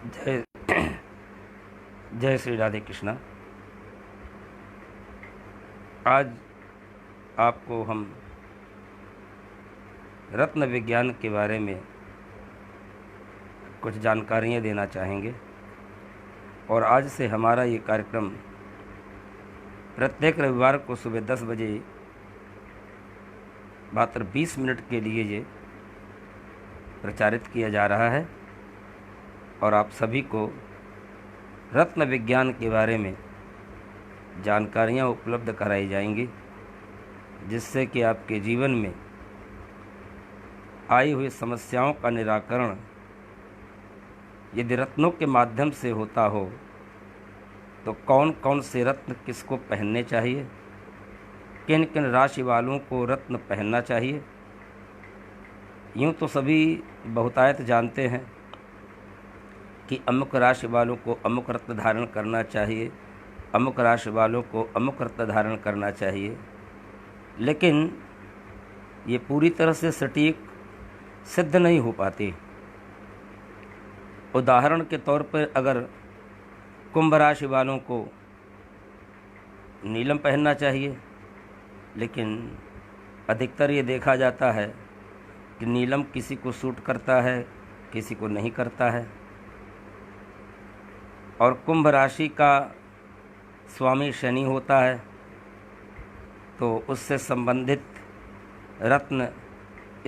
जय जय श्री राधे कृष्णा। आज आपको हम रत्न विज्ञान के बारे में कुछ जानकारियाँ देना चाहेंगे और आज से हमारा ये कार्यक्रम प्रत्येक रविवार को सुबह 10 बजे मात्र 20 मिनट के लिए ये प्रचारित किया जा रहा है और आप सभी को रत्न विज्ञान के बारे में जानकारियाँ उपलब्ध कराई जाएंगी, जिससे कि आपके जीवन में आई हुई समस्याओं का निराकरण यदि रत्नों के माध्यम से होता हो तो कौन कौन से रत्न किसको पहनने चाहिए, किन किन राशि वालों को रत्न पहनना चाहिए। यूँ तो सभी बहुतायत जानते हैं कि अमुक राशि वालों को अमुक रत्न धारण करना चाहिए, अमुक राशि वालों को अमुक रत्न धारण करना चाहिए, लेकिन ये पूरी तरह से सटीक सिद्ध नहीं हो पाती। उदाहरण के तौर पर अगर कुंभ राशि वालों को नीलम पहनना चाहिए, लेकिन अधिकतर ये देखा जाता है कि नीलम किसी को सूट करता है, किसी को नहीं करता है। और कुंभ राशि का स्वामी शनि होता है, तो उससे संबंधित रत्न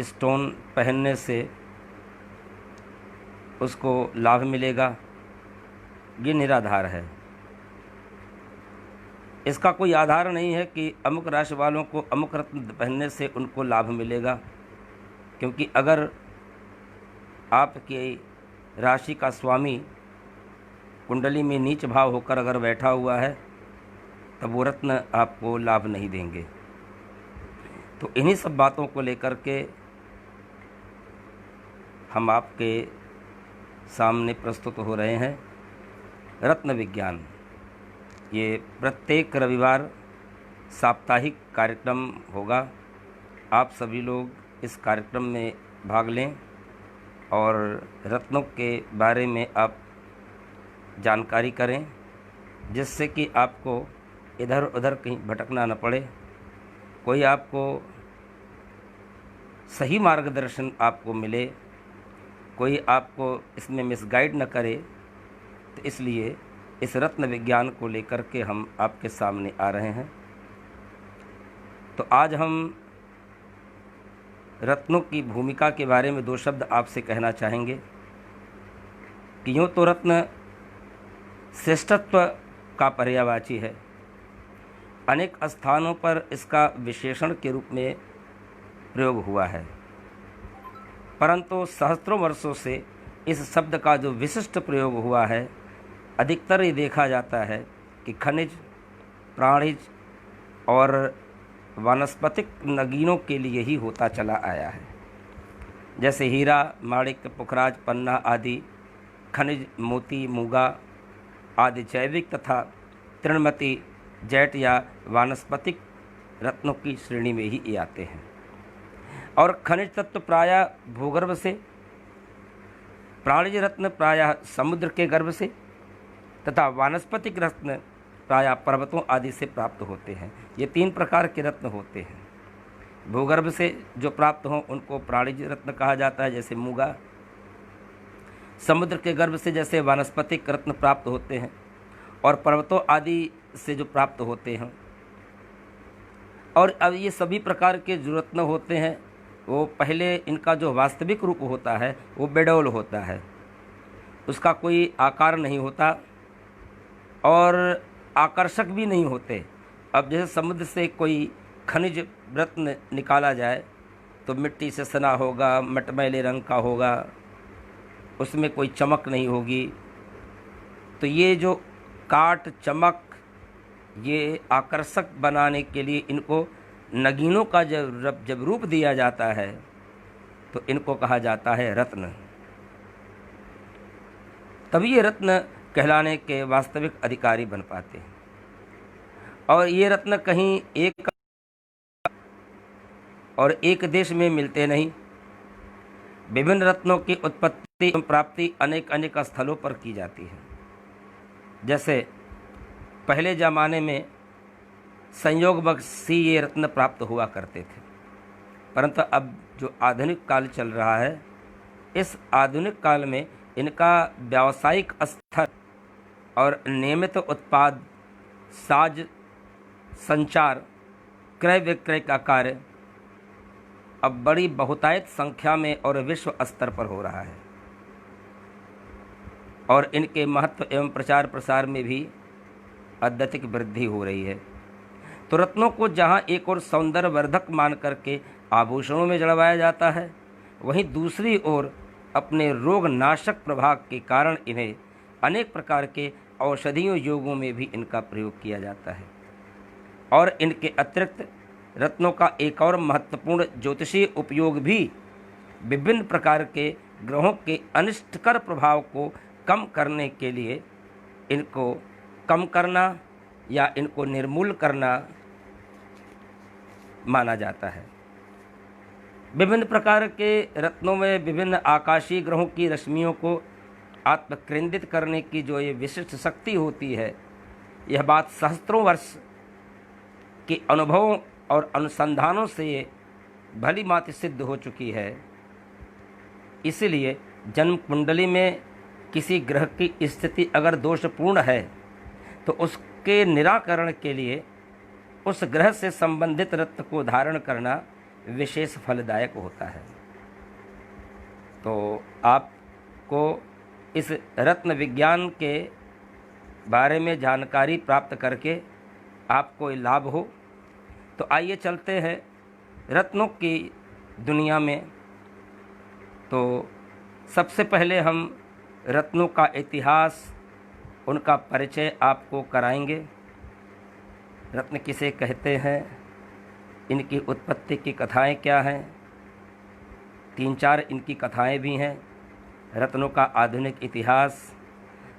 स्टोन पहनने से उसको लाभ मिलेगा, ये निराधार है। इसका कोई आधार नहीं है कि अमुक राशि वालों को अमुक रत्न पहनने से उनको लाभ मिलेगा, क्योंकि अगर आपकी राशि का स्वामी कुंडली में नीच भाव होकर अगर बैठा हुआ है तब वो रत्न आपको लाभ नहीं देंगे। तो इन्हीं सब बातों को लेकर के हम आपके सामने प्रस्तुत हो रहे हैं रत्न विज्ञान। ये प्रत्येक रविवार साप्ताहिक कार्यक्रम होगा। आप सभी लोग इस कार्यक्रम में भाग लें और रत्नों के बारे में आप जानकारी करें, जिससे कि आपको इधर उधर कहीं भटकना न पड़े, कोई आपको सही मार्गदर्शन आपको मिले, कोई आपको इसमें मिसगाइड न करे। तो इसलिए इस रत्न विज्ञान को लेकर के हम आपके सामने आ रहे हैं। तो आज हम रत्नों की भूमिका के बारे में 2 शब्द आपसे कहना चाहेंगे कि यूँ तो रत्न श्रेष्ठत्व का पर्यायवाची है। अनेक स्थानों पर इसका विशेषण के रूप में प्रयोग हुआ है, परंतु सहस्त्रों वर्षों से इस शब्द का जो विशिष्ट प्रयोग हुआ है, अधिकतर ये देखा जाता है कि खनिज, प्राणिज और वानस्पतिक नगीनों के लिए ही होता चला आया है। जैसे हीरा, माणिक्य, पुखराज, पन्ना आदि खनिज, मोती, मूंगा आदि जैविक तथा तृणमती, जैट या वानस्पतिक रत्नों की श्रेणी में ही ये आते हैं। और खनिज तत्व प्रायः भूगर्भ से, प्राणिज रत्न प्रायः समुद्र के गर्भ से तथा वानस्पतिक रत्न प्रायः पर्वतों आदि से प्राप्त होते हैं। ये 3 प्रकार के रत्न होते हैं। भूगर्भ से जो प्राप्त हों उनको प्राणिज रत्न कहा जाता है, जैसे मूंगा। समुद्र के गर्भ से जैसे वानस्पतिक रत्न प्राप्त होते हैं, और पर्वतों आदि से जो प्राप्त होते हैं। और अब ये सभी प्रकार के जो रत्न होते हैं, वो पहले इनका जो वास्तविक रूप होता है वो बेडौल होता है, उसका कोई आकार नहीं होता और आकर्षक भी नहीं होते। अब जैसे समुद्र से कोई खनिज रत्न निकाला जाए तो मिट्टी से सना होगा, मटमैले रंग का होगा, उसमें कोई चमक नहीं होगी। तो ये जो काट, चमक, ये आकर्षक बनाने के लिए इनको नगीनों का जब रूप दिया जाता है तो इनको कहा जाता है रत्न। तभी ये रत्न कहलाने के वास्तविक अधिकारी बन पाते हैं। और ये रत्न कहीं एक देश में मिलते नहीं, विभिन्न रत्नों की उत्पत्ति एवं प्राप्ति अनेक अनेक स्थलों पर की जाती है। जैसे पहले ज़माने में संयोगवश ही ये रत्न प्राप्त हुआ करते थे, परंतु अब जो आधुनिक काल चल रहा है, इस आधुनिक काल में इनका व्यावसायिक स्तर और नियमित उत्पाद, साज, संचार, क्रय विक्रय का कार्य अब बड़ी बहुतायत संख्या में और विश्व स्तर पर हो रहा है और इनके महत्व एवं प्रचार प्रसार में भी अत्यधिक वृद्धि हो रही है। तो रत्नों को जहाँ एक और सौंदर्यवर्धक मान करके आभूषणों में जड़वाया जाता है, वहीं दूसरी ओर अपने रोग नाशक प्रभाव के कारण इन्हें अनेक प्रकार के औषधीय योगों में भी इनका प्रयोग किया जाता है। और इनके अतिरिक्त रत्नों का एक और महत्वपूर्ण ज्योतिषीय उपयोग भी विभिन्न प्रकार के ग्रहों के अनिष्टकर प्रभाव को कम करने के लिए, इनको कम करना या इनको निर्मूल करना माना जाता है। विभिन्न प्रकार के रत्नों में विभिन्न आकाशीय ग्रहों की रश्मियों को आत्मकेंद्रित करने की जो ये विशिष्ट शक्ति होती है, यह बात सहस्त्रों वर्ष के अनुभवों और अनुसंधानों से ये भली भांति सिद्ध हो चुकी है। इसलिए जन्म कुंडली में किसी ग्रह की स्थिति अगर दोषपूर्ण है तो उसके निराकरण के लिए उस ग्रह से संबंधित रत्न को धारण करना विशेष फलदायक होता है। तो आपको इस रत्न विज्ञान के बारे में जानकारी प्राप्त करके आपको लाभ हो, तो आइए चलते हैं रत्नों की दुनिया में। तो सबसे पहले हम रत्नों का इतिहास, उनका परिचय आपको कराएंगे। रत्न किसे कहते हैं, इनकी उत्पत्ति की कथाएं क्या हैं, 3-4 इनकी कथाएं भी हैं। रत्नों का आधुनिक इतिहास,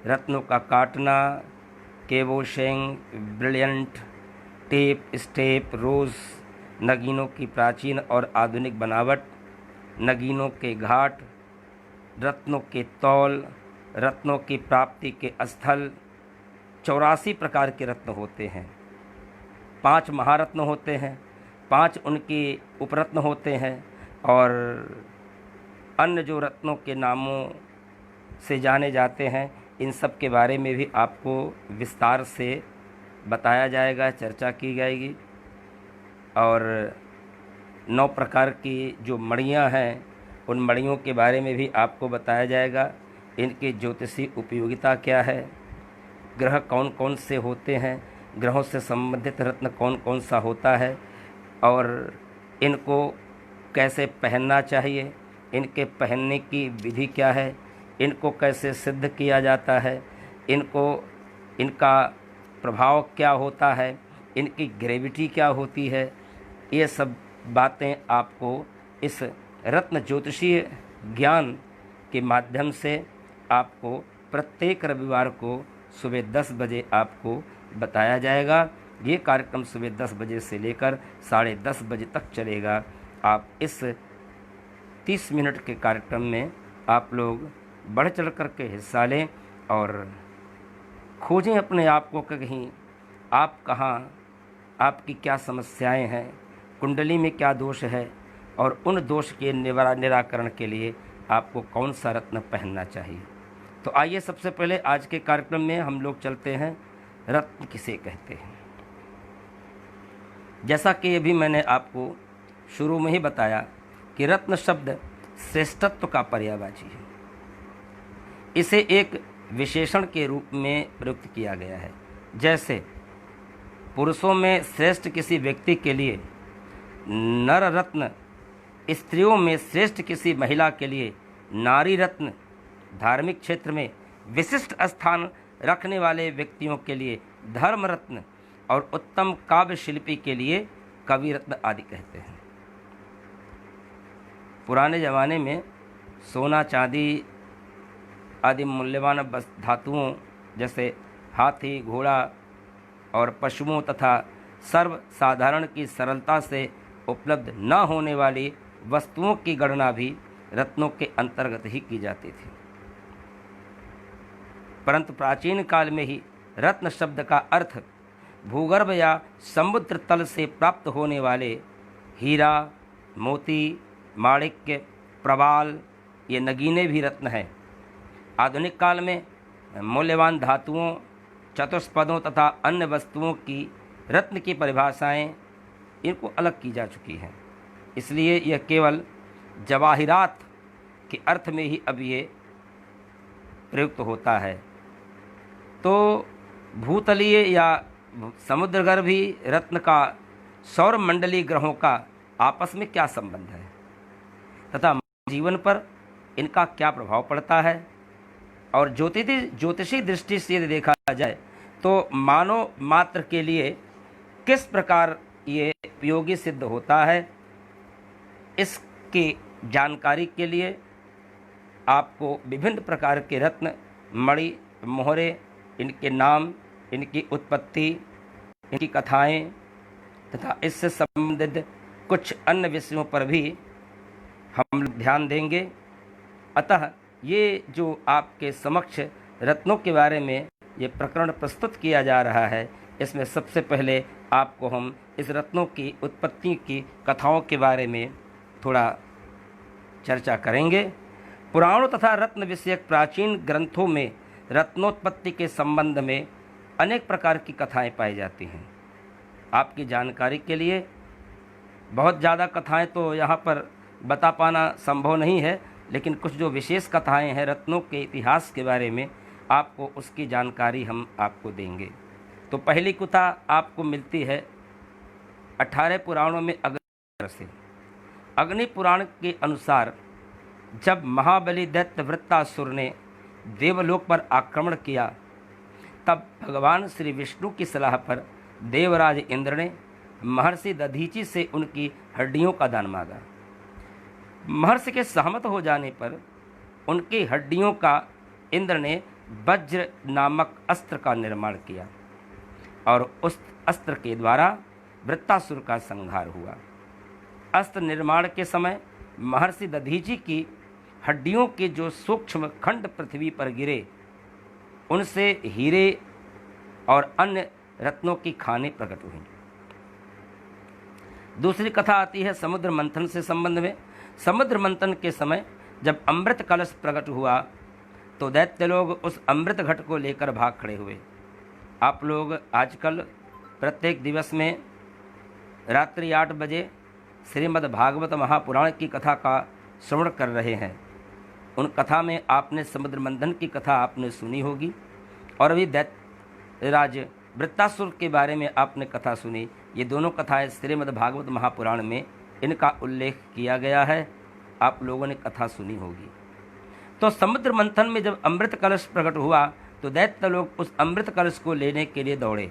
रत्नों का काटना, केवोशेंग, ब्रिलियंट, टेप, स्टेप, रोज़, नगीनों की प्राचीन और आधुनिक बनावट, नगीनों के घाट, रत्नों के तौल, रत्नों की प्राप्ति के स्थल। 84 प्रकार के रत्न होते हैं। 5 महारत्न होते हैं, 5 उनके उपरत्न होते हैं और अन्य जो रत्नों के नामों से जाने जाते हैं, इन सब के बारे में भी आपको विस्तार से बताया जाएगा, चर्चा की जाएगी। और 9 प्रकार की जो मणियाँ हैं, उन मणियों के बारे में भी आपको बताया जाएगा। इनकी ज्योतिषीय उपयोगिता क्या है, ग्रह कौन कौन से होते हैं, ग्रहों से संबंधित रत्न कौन कौन सा होता है और इनको कैसे पहनना चाहिए, इनके पहनने की विधि क्या है, इनको कैसे सिद्ध किया जाता है, इनका प्रभाव क्या होता है, इनकी ग्रेविटी क्या होती है। ये सब बातें आपको इस रत्न ज्योतिषीय ज्ञान के माध्यम से आपको प्रत्येक रविवार को सुबह 10 बजे आपको बताया जाएगा। ये कार्यक्रम सुबह 10 बजे से लेकर 10:30 बजे तक चलेगा। आप इस 30 मिनट के कार्यक्रम में आप लोग बढ़ चढ़ कर के हिस्सा लें और खोजें अपने आप को कहीं आप कहाँ, आपकी क्या समस्याएं हैं, कुंडली में क्या दोष है और उन दोष के निराकरण के लिए आपको कौन सा रत्न पहनना चाहिए। तो आइए सबसे पहले आज के कार्यक्रम में हम लोग चलते हैं, रत्न किसे कहते हैं। जैसा कि अभी मैंने आपको शुरू में ही बताया कि रत्न शब्द श्रेष्ठत्व का पर्यायवाची है। इसे एक विशेषण के रूप में प्रयुक्त किया गया है। जैसे पुरुषों में श्रेष्ठ किसी व्यक्ति के लिए नर रत्न, स्त्रियों में श्रेष्ठ किसी महिला के लिए नारी रत्न, धार्मिक क्षेत्र में विशिष्ट स्थान रखने वाले व्यक्तियों के लिए धर्म रत्न और उत्तम काव्य शिल्पी के लिए कवि रत्न आदि कहते हैं। पुराने ज़माने में सोना, चांदी आदि मूल्यवान धातुओं जैसे हाथी, घोड़ा और पशुओं तथा सर्वसाधारण की सरलता से उपलब्ध न होने वाली वस्तुओं की गणना भी रत्नों के अंतर्गत ही की जाती थी। परंतु प्राचीन काल में ही रत्न शब्द का अर्थ भूगर्भ या समुद्र तल से प्राप्त होने वाले हीरा, मोती, माणिक्य, प्रवाल, ये नगीने भी रत्न हैं। आधुनिक काल में मूल्यवान धातुओं, चतुष्पदों तथा अन्य वस्तुओं की रत्न की परिभाषाएं इनको अलग की जा चुकी हैं, इसलिए यह केवल जवाहिरात के अर्थ में ही अब ये प्रयुक्त होता है। तो भूतलीय या समुद्रगर्भी रत्न का सौर मंडलीय ग्रहों का आपस में क्या संबंध है तथा जीवन पर इनका क्या प्रभाव पड़ता है, और ज्योतिषी दृष्टि से यदि देखा जाए तो मानव मात्र के लिए किस प्रकार ये उपयोगी सिद्ध होता है, इसकी जानकारी के लिए आपको विभिन्न प्रकार के रत्न, मणि, मोहरे, इनके नाम, इनकी उत्पत्ति, इनकी कथाएं तथा इससे संबंधित कुछ अन्य विषयों पर भी हम ध्यान देंगे। अतः ये जो आपके समक्ष रत्नों के बारे में ये प्रकरण प्रस्तुत किया जा रहा है, इसमें सबसे पहले आपको हम इस रत्नों की उत्पत्ति की कथाओं के बारे में थोड़ा चर्चा करेंगे। पुराणों तथा रत्न विषयक प्राचीन ग्रंथों में रत्नोत्पत्ति के संबंध में अनेक प्रकार की कथाएं पाई जाती हैं। आपकी जानकारी के लिए बहुत ज़्यादा कथाएं तो यहाँ पर बता पाना संभव नहीं है, लेकिन कुछ जो विशेष कथाएं हैं रत्नों के इतिहास के बारे में, आपको उसकी जानकारी हम आपको देंगे। तो पहली कथा आपको मिलती है 18 पुराणों में अग्नि से। अग्नि पुराण के अनुसार जब महाबली दैत्य वृत्तासुर ने देवलोक पर आक्रमण किया, तब भगवान श्री विष्णु की सलाह पर देवराज इंद्र ने महर्षि दधीचि से उनकी हड्डियों का दान मांगा। महर्षि के सहमत हो जाने पर उनकी हड्डियों का इंद्र ने वज्र नामक अस्त्र का निर्माण किया और उस अस्त्र के द्वारा वृत्तासुर का संहार हुआ। अस्त्र निर्माण के समय महर्षि दधीचि की हड्डियों के जो सूक्ष्म खंड पृथ्वी पर गिरे, उनसे हीरे और अन्य रत्नों की खानें प्रकट हुई। दूसरी कथा आती है समुद्र मंथन से संबंध में। समुद्र मंथन के समय जब अमृत कलश प्रकट हुआ तो दैत्य लोग उस अमृत घट को लेकर भाग खड़े हुए। आप लोग आजकल प्रत्येक दिवस में रात्रि 8 बजे श्रीमद् भागवत महापुराण की कथा का श्रवण कर रहे हैं। उन कथा में आपने समुद्र मंथन की कथा आपने सुनी होगी, और अभी दैत्यराज वृत्तासुर के बारे में आपने कथा सुनी। ये दोनों कथाएं श्रीमद् भागवत महापुराण में इनका उल्लेख किया गया है, आप लोगों ने कथा सुनी होगी। तो समुद्र मंथन में जब अमृत कलश प्रकट हुआ तो दैत्य लोग उस अमृत कलश को लेने के लिए दौड़े।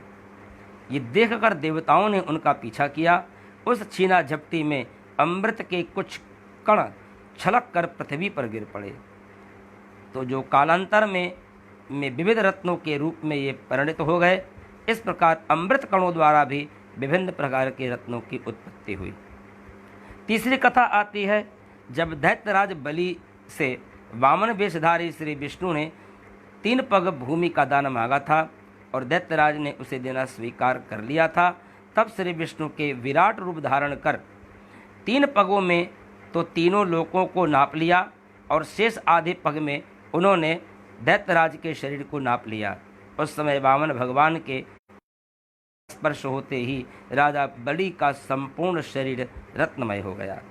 ये देखकर देवताओं ने उनका पीछा किया। उस छीना झपटी में अमृत के कुछ कण छलक कर पृथ्वी पर गिर पड़े, तो जो कालांतर में विविध रत्नों के रूप में ये परिणित हो गए। इस प्रकार अमृत कणों द्वारा भी विभिन्न प्रकार के रत्नों की उत्पत्ति हुई। तीसरी कथा आती है जब दैत्यराज बलि से वामन वेशधारी श्री विष्णु ने 3 पग भूमि का दान मांगा था और दैत्यराज ने उसे देना स्वीकार कर लिया था। तब श्री विष्णु के विराट रूप धारण कर 3 पगों में तो तीनों लोकों को नाप लिया और शेष आधे पग में उन्होंने दैत्यराज के शरीर को नाप लिया। उस समय वामन भगवान के स्पर्श होते ही राजा बलि का संपूर्ण शरीर रत्नमय हो गया।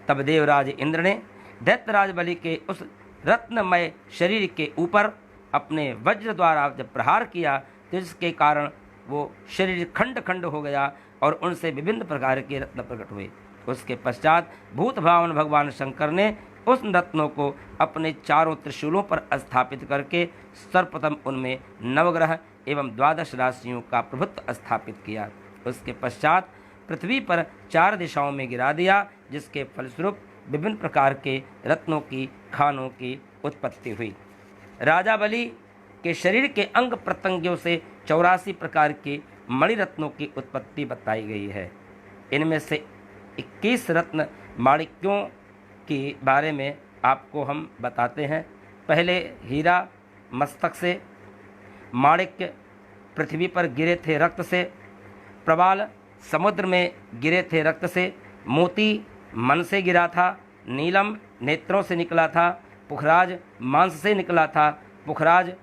तब देवराज इंद्र ने दैत्यराज बलि के उस रत्नमय शरीर के ऊपर अपने वज्र द्वारा जब प्रहार किया तो इसके कारण वो शरीर खंड खंड हो गया और उनसे विभिन्न प्रकार के रत्न प्रकट हुए। उसके पश्चात भूत भावन भगवान शंकर ने उस रत्नों को अपने चारों त्रिशूलों पर स्थापित करके सर्वप्रथम उनमें नवग्रह एवं 12 राशियों का प्रभुत्व स्थापित किया। उसके पश्चात पृथ्वी पर 4 दिशाओं में गिरा दिया, जिसके फलस्वरूप विभिन्न प्रकार के रत्नों की खानों की उत्पत्ति हुई। राजा बलि के शरीर के अंग प्रत्यंगों से 84 प्रकार के मणिरत्नों की उत्पत्ति बताई गई है। इनमें से 21 रत्न माणिक्यों के बारे में आपको हम बताते हैं। पहले हीरा मस्तक से, माणिक्य पृथ्वी पर गिरे थे रक्त से, प्रवाल समुद्र में गिरे थे रक्त से, मोती मन से गिरा था, नीलम नेत्रों से निकला था, पुखराज मांस से निकला था, पुखराज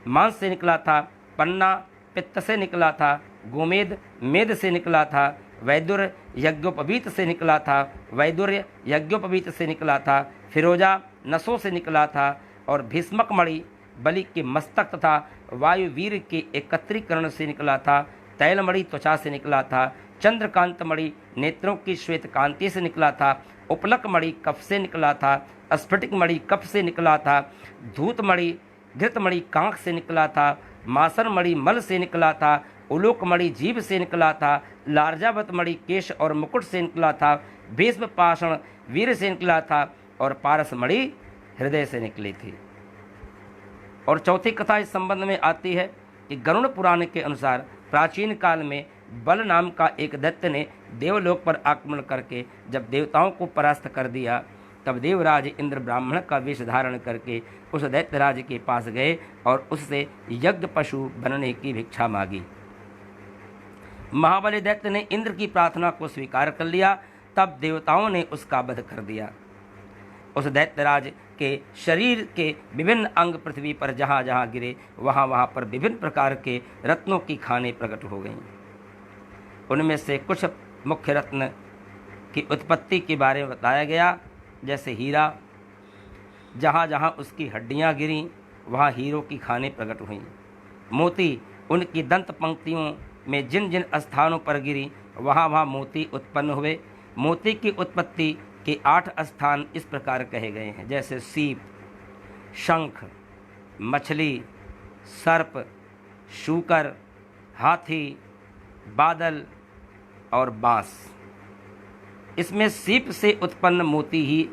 मांस से निकला था, पन्ना पित्त से निकला था, गोमेद मेद से निकला था, वैदुर्य यज्ञोपवीत से निकला था, वैदुर्य यज्ञोपवीत से निकला था, फिरोजा नसों से निकला था, और भीष्मक मणि बलि के मस्तक तथा वायुवीर के एकत्रीकरण से निकला था, तैलमणि त्वचा से निकला था, चंद्रकांत मणि नेत्रों की श्वेत कांति से निकला था, उपलक मणि कफ से निकला था, स्फटिक मणि कफ से निकला था, धूत मणि घृत मणि कांख से निकला था, मासन मणि मल से निकला था, उलोक मणि जीभ से निकला था, लार्जावत मणि केश और मुकुट से निकला था, भीष्म पाषण वीर से निकला था, और पारस मणि हृदय से निकली थी। और चौथी कथा इस संबंध में आती है कि गरुड़ पुराण के अनुसार प्राचीन काल में बल नाम का एक दैत्य ने देवलोक पर आक्रमण करके जब देवताओं को परास्त कर दिया, तब देवराज इंद्र ब्राह्मण का वेश धारण करके उस दैत्यराज के पास गए और उससे यज्ञ पशु बनने की भिक्षा मांगी। महाबली दैत्य ने इंद्र की प्रार्थना को स्वीकार कर लिया। तब देवताओं ने उसका वध कर दिया। उस दैत्यराज के शरीर के विभिन्न अंग पृथ्वी पर जहाँ जहाँ गिरे वहाँ वहाँ पर विभिन्न प्रकार के रत्नों की खानें प्रकट हो गईं। उनमें से कुछ मुख्य रत्न की उत्पत्ति के बारे में बताया गया, जैसे हीरा, जहाँ जहाँ उसकी हड्डियाँ गिरीं वहाँ हीरों की खानें प्रकट हुईं। मोती, उनकी दंत पंक्तियों में जिन जिन स्थानों पर गिरी वहाँ वहाँ मोती उत्पन्न हुए। मोती की उत्पत्ति के 8 स्थान इस प्रकार कहे गए हैं, जैसे सीप, शंख, मछली, सर्प, शूकर, हाथी, बादल और बांस। इसमें सीप से उत्पन्न मोती ही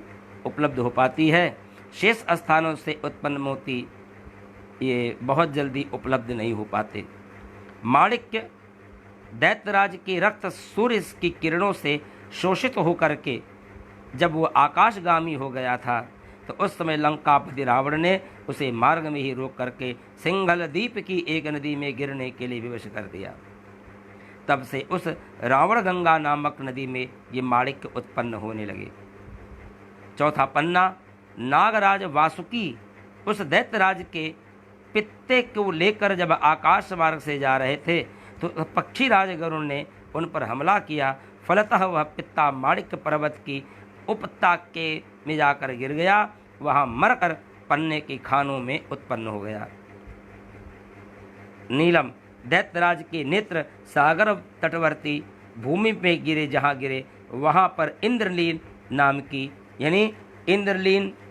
उपलब्ध हो पाती है। शेष स्थानों से उत्पन्न मोती ये बहुत जल्दी उपलब्ध नहीं हो पाते। माणिक्य दैत्यराज के रक्त सूर्य की किरणों से शोषित होकर के जब वो आकाशगामी हो गया था तो उस समय लंकापति रावण ने उसे मार्ग में ही रोक करके सिंघल द्वीप की एक नदी में गिरने के लिए विवश कर दिया। तब से उस रावण गंगा नामक नदी में ये माणिक्य उत्पन्न होने लगे। चौथा पन्ना, नागराज वासुकी उस दैत्यराज के पित्ते को लेकर जब आकाश मार्ग से जा रहे थे तो पक्षीराज गरुड़ ने उन पर हमला किया। फलतः वह पित्ता माणिक्य पर्वत की उपता के में जाकर गिर गया, वहाँ मरकर पन्ने की खानों में उत्पन्न हो गया। नीलम, दैत्यराज के नेत्र सागर तटवर्ती भूमि पे गिरे, जहाँ गिरे वहाँ पर इंद्रनील नाम की यानी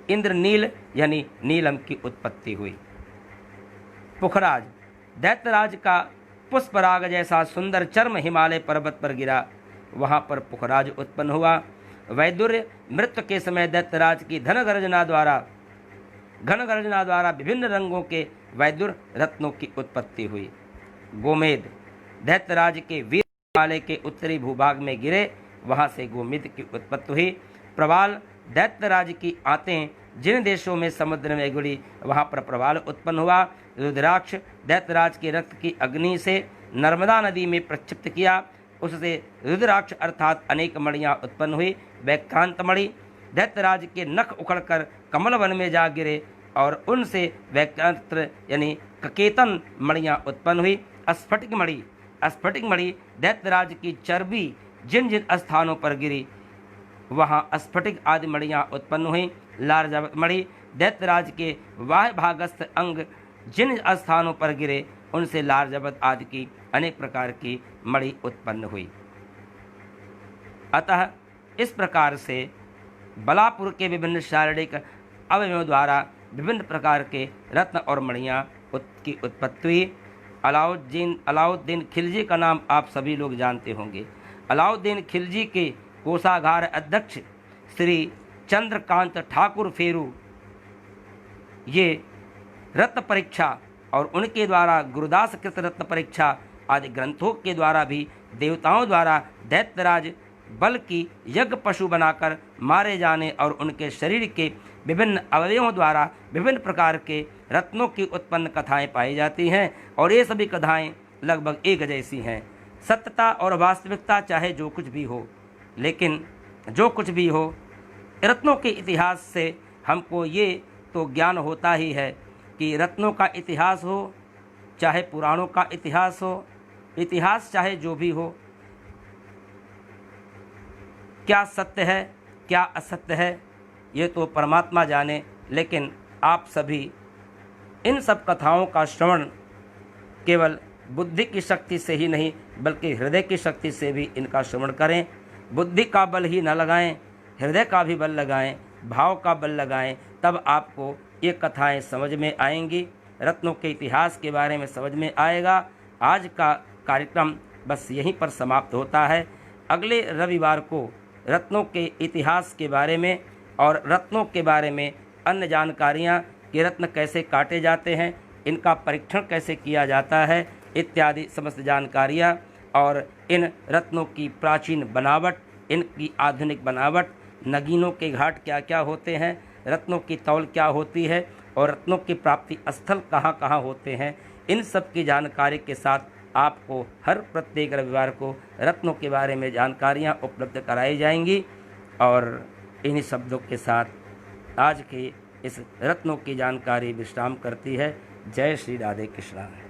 इंद्रनील यानी नीलम की उत्पत्ति हुई। पुखराज, दैत्यराज का पुष्पराग जैसा सुंदर चर्म हिमालय पर्वत पर गिरा, वहाँ पर पुखराज उत्पन्न हुआ। वैदुर्य मृत्यु के समय दैत्यराज की घन गर्जना द्वारा विभिन्न रंगों के वैदुर रत्नों की उत्पत्ति हुई। गोमेद, दैत्यराज के वीर हिमालय के उत्तरी भूभाग में गिरे, वहाँ से गोमेद की उत्पत्ति हुई। प्रवाल, दैत्यराज की आंतें जिन देशों में समुद्र में गुड़ी वहाँ पर प्रवाल उत्पन्न हुआ। रुद्राक्ष, दैत्यराज के रक्त की अग्नि से नर्मदा नदी में प्रक्षिप्त किया, उससे रुद्राक्ष अर्थात अनेक मणियाँ उत्पन्न हुई। वैक्रांत मणि, दैत्यराज के नख उखड़कर कमल वन में जा गिरे और उनसे वैक्रांत यानी ककेतन मणियाँ उत्पन्न हुई। स्फटिक मणि, दैत्यराज की चर्बी जिन जिन स्थानों पर गिरी वहाँ स्फटिक आदि मणियाँ उत्पन्न हुई। लार्जावत मणि, दैत्यराज के वाह्य भागस्थ अंग जिन स्थानों पर गिरे उनसे लार्जावत आदि की अनेक प्रकार की मणि उत्पन्न हुई। अतः इस प्रकार से बलापुर के विभिन्न शारीरिक अवयवों द्वारा विभिन्न प्रकार के रत्न और मणियाँ की उत्पत्ति हुई। अलाउद्दीन खिलजी का नाम आप सभी लोग जानते होंगे। अलाउद्दीन खिलजी के कोषागार अध्यक्ष श्री चंद्रकांत ठाकुर फेरू ये रत्न परीक्षा और उनके द्वारा गुरुदास कृत रत्न परीक्षा आदि ग्रंथों के द्वारा भी देवताओं द्वारा दैत्यराज बल्कि यज्ञ पशु बनाकर मारे जाने और उनके शरीर के विभिन्न अवयवों द्वारा विभिन्न प्रकार के रत्नों की उत्पन्न कथाएं पाई जाती हैं और ये सभी कथाएं लगभग एक जैसी हैं। सत्यता और वास्तविकता चाहे जो कुछ भी हो, लेकिन जो कुछ भी हो, रत्नों के इतिहास से हमको ये तो ज्ञान होता ही है कि रत्नों का इतिहास हो, चाहे पुराणों का इतिहास हो, इतिहास चाहे जो भी हो, क्या सत्य है क्या असत्य है ये तो परमात्मा जाने। लेकिन आप सभी इन सब कथाओं का श्रवण केवल बुद्धि की शक्ति से ही नहीं बल्कि हृदय की शक्ति से भी इनका श्रवण करें। बुद्धि का बल ही न लगाएं, हृदय का भी बल लगाएं, भाव का बल लगाएं, तब आपको ये कथाएं समझ में आएंगी, रत्नों के इतिहास के बारे में समझ में आएगा। आज का कार्यक्रम बस यहीं पर समाप्त होता है। अगले रविवार को रत्नों के इतिहास के बारे में और रत्नों के बारे में अन्य जानकारियाँ कि रत्न कैसे काटे जाते हैं, इनका परीक्षण कैसे किया जाता है इत्यादि समस्त जानकारियाँ और इन रत्नों की प्राचीन बनावट, इनकी आधुनिक बनावट, नगीनों के घाट क्या क्या होते हैं, रत्नों की तौल क्या होती है और रत्नों की प्राप्ति स्थल कहाँ कहाँ होते हैं, इन सब की जानकारी के साथ आपको हर प्रत्येक रविवार को रत्नों के बारे में जानकारियाँ उपलब्ध कराई जाएंगी। और इन्हीं शब्दों के साथ आज की इस रत्नों की जानकारी विश्राम करती है। जय श्री राधे कृष्णा।